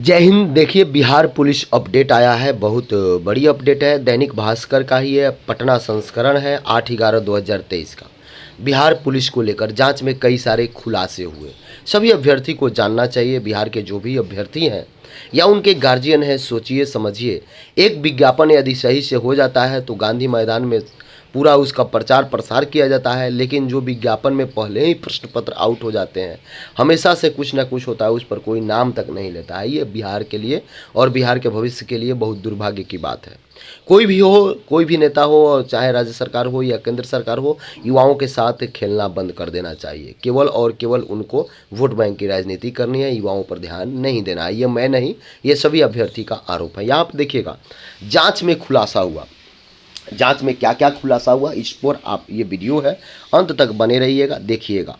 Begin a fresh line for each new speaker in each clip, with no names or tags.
जय हिंद। देखिए, Bihar police update आया है, बहुत बड़ी अपडेट है। दैनिक भास्कर का ही है, पटना संस्करण है, 8/11/2023 का। बिहार पुलिस को लेकर जांच में कई सारे खुलासे हुए। सभी अभ्यर्थी को जानना चाहिए। बिहार के जो भी अभ्यर्थी हैं या उनके गार्जियन हैं, सोचिए समझिए। एक विज्ञापन यदि सही से हो जाता है तो गांधी मैदान में पूरा उसका प्रचार प्रसार किया जाता है, लेकिन जो विज्ञापन में पहले ही प्रश्न पत्र आउट हो जाते हैं, हमेशा से कुछ ना कुछ होता है, उस पर कोई नाम तक नहीं लेता है। ये बिहार के लिए और बिहार के भविष्य के लिए बहुत दुर्भाग्य की बात है। कोई भी हो, कोई भी नेता हो, चाहे राज्य सरकार हो या केंद्र सरकार हो, युवाओं के साथ खेलना बंद कर देना चाहिए। केवल और केवल उनको वोट बैंक की राजनीति करनी है, युवाओं पर ध्यान नहीं देना है। ये मैं नहीं, ये सभी अभ्यर्थी का आरोप है। यहाँ पर देखिएगा, जांच में खुलासा हुआ। जांच में क्या क्या खुलासा हुआ, इस पर आप, ये वीडियो है, अंत तक बने रहिएगा, देखिएगा।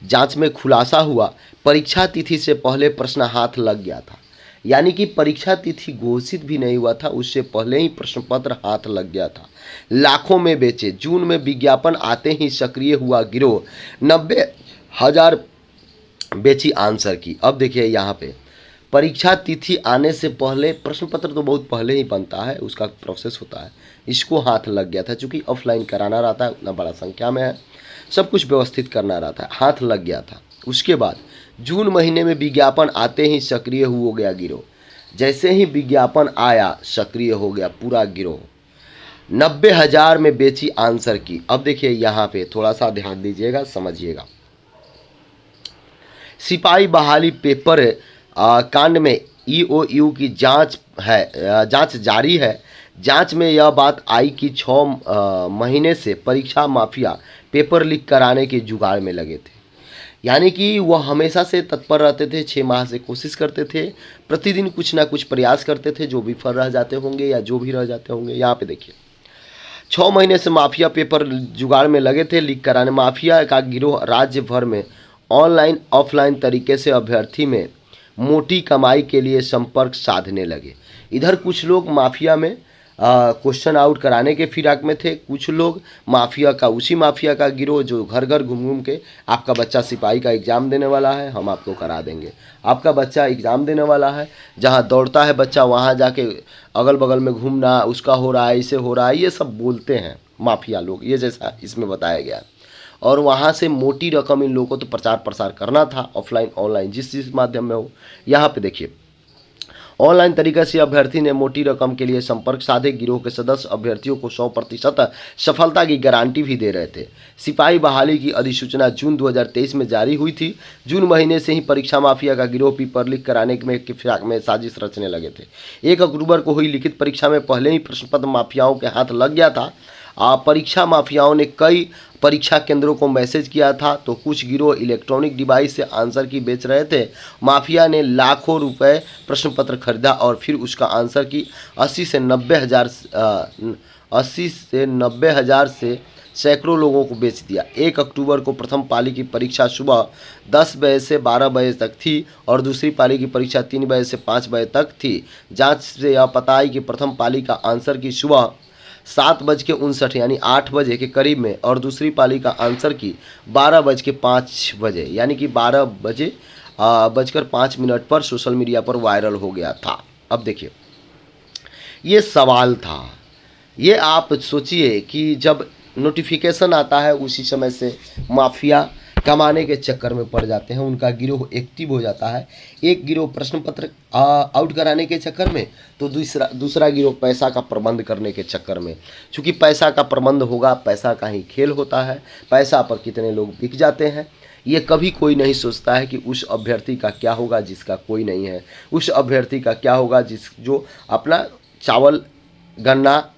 जांच में खुलासा हुआ, परीक्षा तिथि से पहले प्रश्न हाथ लग गया था। यानी कि परीक्षा तिथि घोषित भी नहीं हुआ था, उससे पहले ही प्रश्न पत्र हाथ लग गया था। लाखों में बेचे। जून में विज्ञापन आते ही सक्रिय हुआ गिरोह। 90,000 बेची आंसर की। अब देखिए यहाँ पे, परीक्षा तिथि आने से पहले प्रश्न पत्र तो बहुत पहले ही बनता है, उसका प्रोसेस होता है। इसको हाथ लग गया था, चूँकि ऑफलाइन कराना रहता है, उतना बड़ा संख्या में है, सब कुछ व्यवस्थित करना रहता है, हाथ लग गया था। उसके बाद जून महीने में विज्ञापन आते ही सक्रिय हो गया गिरोह। जैसे ही विज्ञापन आया, सक्रिय हो गया पूरा गिरोह। 90,000 में बेची आंसर की। अब देखिए यहाँ पे थोड़ा सा ध्यान दीजिएगा, समझिएगा। सिपाही बहाली पेपर कांड में ईओयू की जांच है, जांच जारी है। जांच में यह बात आई कि 6 महीने से परीक्षा माफिया पेपर लीक कराने के जुगाड़ में लगे थे। यानी कि वह हमेशा से तत्पर रहते थे, 6 माह से कोशिश करते थे, प्रतिदिन कुछ ना कुछ प्रयास करते थे, जो विफल रह जाते होंगे या जो भी रह जाते होंगे। यहाँ पे देखिए, 6 महीने से माफिया पेपर जुगाड़ में लगे थे, लीक कराने। माफिया का गिरोह राज्य भर में ऑनलाइन ऑफलाइन तरीके से अभ्यर्थी में मोटी कमाई के लिए संपर्क साधने लगे। इधर कुछ लोग माफिया में क्वेश्चन आउट कराने के फिराक में थे, कुछ लोग माफिया का, उसी माफिया का गिरोह जो घर घर घूम घूम के, आपका बच्चा सिपाही का एग्ज़ाम देने वाला है, हम आपको करा देंगे। आपका बच्चा एग्ज़ाम देने वाला है, जहाँ दौड़ता है बच्चा वहाँ जाके अगल बगल में घूमना, उसका हो रहा है, इसे हो रहा है, ये सब बोलते हैं माफिया लोग, ये जैसा इसमें बताया गया। और वहाँ से मोटी रकम इन लोगों को तो प्रचार प्रसार करना था, ऑफलाइन ऑनलाइन जिस माध्यम में हो। यहाँ पे देखिए, ऑनलाइन तरीके से अभ्यर्थी ने मोटी रकम के लिए संपर्क साधे। गिरोह के सदस्य अभ्यर्थियों को 100% सफलता की गारंटी भी दे रहे थे। सिपाही बहाली की अधिसूचना जून 2023 में जारी हुई थी। जून महीने से ही परीक्षा माफिया का गिरोह पेपर लीक कराने में के फिराक में साजिश रचने लगे थे। 1 अक्टूबर को हुई लिखित परीक्षा में पहले ही प्रश्न पत्र माफियाओं के हाथ लग गया था। परीक्षा माफियाओं ने कई परीक्षा केंद्रों को मैसेज किया था, तो कुछ गिरोह इलेक्ट्रॉनिक डिवाइस से आंसर की बेच रहे थे। माफिया ने लाखों रुपए प्रश्न पत्र खरीदा और फिर उसका आंसर की 80 से 90 हज़ार से सैकड़ों लोगों को बेच दिया। 1 अक्टूबर को प्रथम पाली की परीक्षा सुबह 10 बजे से 12 बजे तक थी और दूसरी पाली की परीक्षा 3 बजे से 5 बजे तक थी। जांच से यह पता आई कि प्रथम पाली का आंसर की सुबह 7:59 यानी 8 बजे के करीब में, और दूसरी पाली का आंसर की 12:05 यानी कि 12 बजे बजकर 5 मिनट पर सोशल मीडिया पर वायरल हो गया था। अब देखिए, ये सवाल था, ये आप सोचिए कि जब नोटिफिकेशन आता है उसी समय से माफिया कमाने के चक्कर में पड़ जाते हैं, उनका गिरोह एक्टिव हो जाता है। एक गिरोह प्रश्न पत्र आउट कराने के चक्कर में, तो दूसरा गिरोह पैसा का प्रबंध करने के चक्कर में। चूँकि पैसा का प्रबंध होगा, पैसा का ही खेल होता है, पैसा पर कितने लोग बिक जाते हैं, ये कभी कोई नहीं सोचता है कि उस अभ्यर्थी का क्या होगा जिसका कोई नहीं है, उस अभ्यर्थी का क्या होगा जो अपना चावल, गन्ना,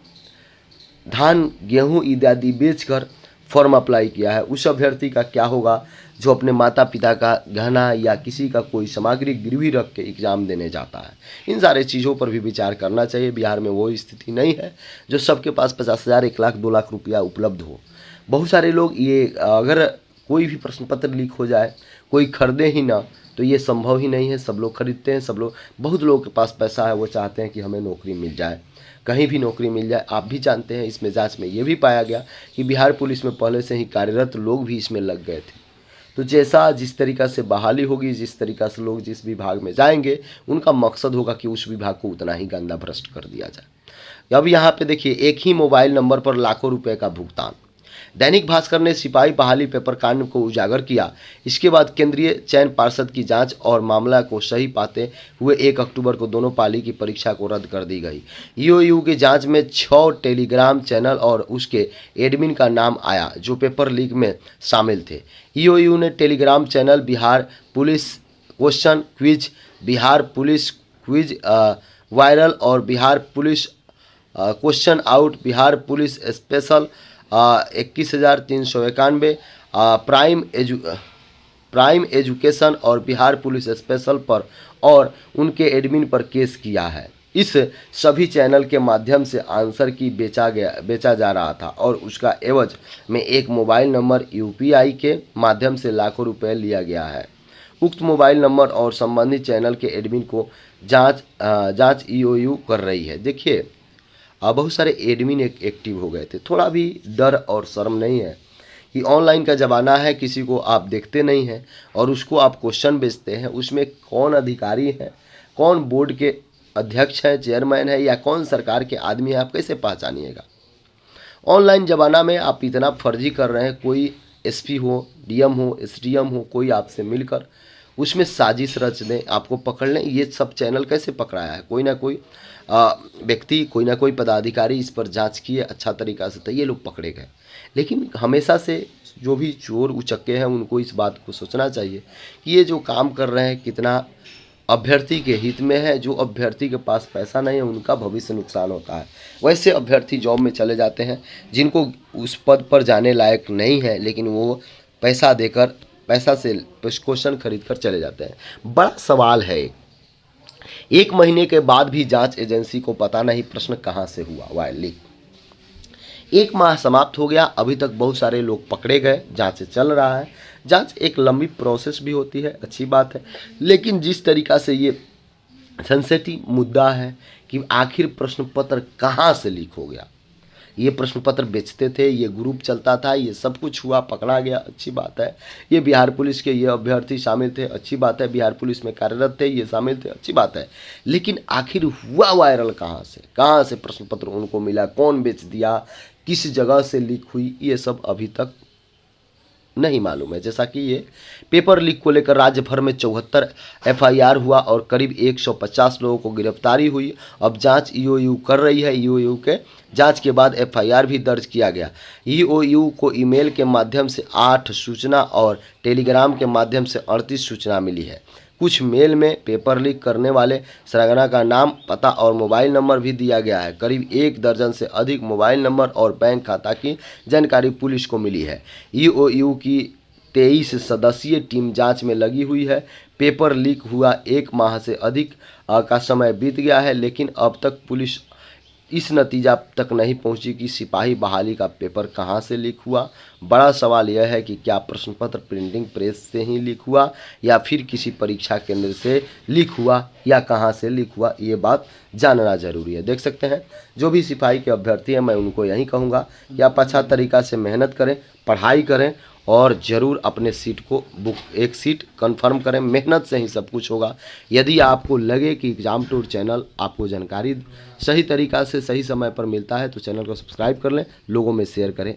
धान, गेहूँ इत्यादि बेचकर फॉर्म अप्लाई किया है, उस अभ्यर्थी का क्या होगा जो अपने माता पिता का गहना या किसी का कोई सामग्री गिरवी रख के एग्ज़ाम देने जाता है। इन सारे चीज़ों पर भी विचार करना चाहिए। बिहार में वो स्थिति नहीं है जो सबके पास 50,000, 1 लाख, 2 लाख रुपया उपलब्ध हो। बहुत सारे लोग, ये अगर कोई भी प्रश्न पत्र लीक हो जाए, कोई खरीदे ही ना, तो ये संभव ही नहीं है। सब लोग खरीदते हैं, सब लोग, बहुत लोगों के पास पैसा है, वो चाहते हैं कि हमें नौकरी मिल जाए, कहीं भी नौकरी मिल जाए। आप भी जानते हैं, इसमें जांच में ये भी पाया गया कि बिहार पुलिस में पहले से ही कार्यरत लोग भी इसमें लग गए थे। तो जैसा जिस तरीक़ा से बहाली होगी, जिस तरीक़ा से लोग जिस विभाग में जाएंगे, उनका मकसद होगा कि उस विभाग को उतना ही गंदा भ्रष्ट कर दिया जाए। अब यहाँ पे देखिए, एक ही मोबाइल नंबर पर लाखों रुपए का भुगतान। दैनिक भास्कर ने सिपाही बहाली पेपर कांड को उजागर किया। इसके बाद केंद्रीय चयन पार्षद की जांच और मामला को सही पाते हुए 1 अक्टूबर को दोनों पाली की परीक्षा को रद्द कर दी गई। ईओयू की जांच में 6 टेलीग्राम चैनल और उसके एडमिन का नाम आया जो पेपर लीक में शामिल थे। ईओयू ने Telegram channel Bihar police question quiz, Bihar police quiz viral और Bihar police question out, Bihar police special 21,391, prime education और बिहार पुलिस स्पेशल पर और उनके एडमिन पर केस किया है। इस सभी चैनल के माध्यम से आंसर की बेचा जा रहा था और उसका एवज में एक मोबाइल नंबर यूपीआई के माध्यम से लाखों रुपए लिया गया है। उक्त मोबाइल नंबर और संबंधित चैनल के एडमिन को जांच ईओयू कर रही है। देखिए, बहुत सारे एडमिन एक्टिव हो गए थे। थोड़ा भी डर और शर्म नहीं है कि ऑनलाइन का ज़माना है, किसी को आप देखते नहीं हैं और उसको आप क्वेश्चन भेजते हैं। उसमें कौन अधिकारी है, कौन बोर्ड के अध्यक्ष है, चेयरमैन है या कौन सरकार के आदमी है, आप कैसे पहचानिएगा? ऑनलाइन ज़माना में आप इतना फर्जी कर रहे हैं। कोई एसपी हो, डीएम हो, एसडीएम हो, कोई आपसे मिलकर उसमें साजिश रच दें, आपको पकड़ लें। ये सब चैनल कैसे पकड़ाया है? कोई ना कोई व्यक्ति, कोई ना कोई पदाधिकारी इस पर जांच किए अच्छा तरीक़ा से, तो ये लोग पकड़े गए। लेकिन हमेशा से जो भी चोर उचक्के हैं उनको इस बात को सोचना चाहिए कि ये जो काम कर रहे हैं कितना अभ्यर्थी के हित में है। जो अभ्यर्थी के पास पैसा नहीं है उनका भविष्य नुकसान होता है। वैसे अभ्यर्थी जॉब में चले जाते हैं जिनको उस पद पर जाने लायक नहीं है, लेकिन वो पैसा देकर, पैसा से क्वेश्चन खरीद कर चले जाते हैं। बड़ा सवाल है। एक महीने के बाद भी जांच एजेंसी को पता नहीं प्रश्न कहां से हुआ वायर लीक। 1 माह समाप्त हो गया, अभी तक बहुत सारे लोग पकड़े गए, जांच चल रहा है। जांच एक लंबी प्रोसेस भी होती है, अच्छी बात है, लेकिन जिस तरीक़ा से ये सेंसिटिव मुद्दा है कि आखिर प्रश्न पत्र कहां से लीक हो गया। ये प्रश्न पत्र बेचते थे, ये ग्रुप चलता था, ये सब कुछ हुआ, पकड़ा गया, अच्छी बात है। ये बिहार पुलिस के ये अभ्यर्थी शामिल थे, अच्छी बात है। बिहार पुलिस में कार्यरत थे, ये शामिल थे, अच्छी बात है। लेकिन आखिर हुआ वायरल कहाँ से प्रश्न पत्र उनको मिला, कौन बेच दिया, किस जगह से लीक हुई, ये सब अभी तक नहीं मालूम है। जैसा कि ये पेपर लीक को लेकर राज्य भर में 74 एफआईआर हुआ और करीब 150 लोगों को गिरफ्तारी हुई। अब जांच ईओयू कर रही है। ईओयू के जांच के बाद एफआईआर भी दर्ज किया गया। ईओयू को ईमेल के माध्यम से 8 सूचना और टेलीग्राम के माध्यम से 38 सूचना मिली है। कुछ मेल में पेपर लीक करने वाले सरगना का नाम, पता और मोबाइल नंबर भी दिया गया है। करीब 1 दर्जन से अधिक मोबाइल नंबर और बैंक खाता की जानकारी पुलिस को मिली है। ईओयू की 23 सदस्यीय टीम जांच में लगी हुई है। पेपर लीक हुआ 1 माह से अधिक का समय बीत गया है, लेकिन अब तक पुलिस इस नतीजा तक नहीं पहुंची कि सिपाही बहाली का पेपर कहां से लीक हुआ। बड़ा सवाल यह है कि क्या प्रश्न पत्र प्रिंटिंग प्रेस से ही लीक हुआ या फिर किसी परीक्षा केंद्र से लीक हुआ या कहां से लीक हुआ, ये बात जानना जरूरी है। देख सकते हैं, जो भी सिपाही के अभ्यर्थी हैं, मैं उनको यही कहूँगा कि आप अच्छा तरीक़ा से मेहनत करें, पढ़ाई करें और ज़रूर अपने सीट को एक सीट कंफर्म करें। मेहनत से ही सब कुछ होगा। यदि आपको लगे कि एग्जाम टूर चैनल आपको जानकारी सही तरीक़ा से सही समय पर मिलता है तो चैनल को सब्सक्राइब कर लें, लोगों में शेयर करें।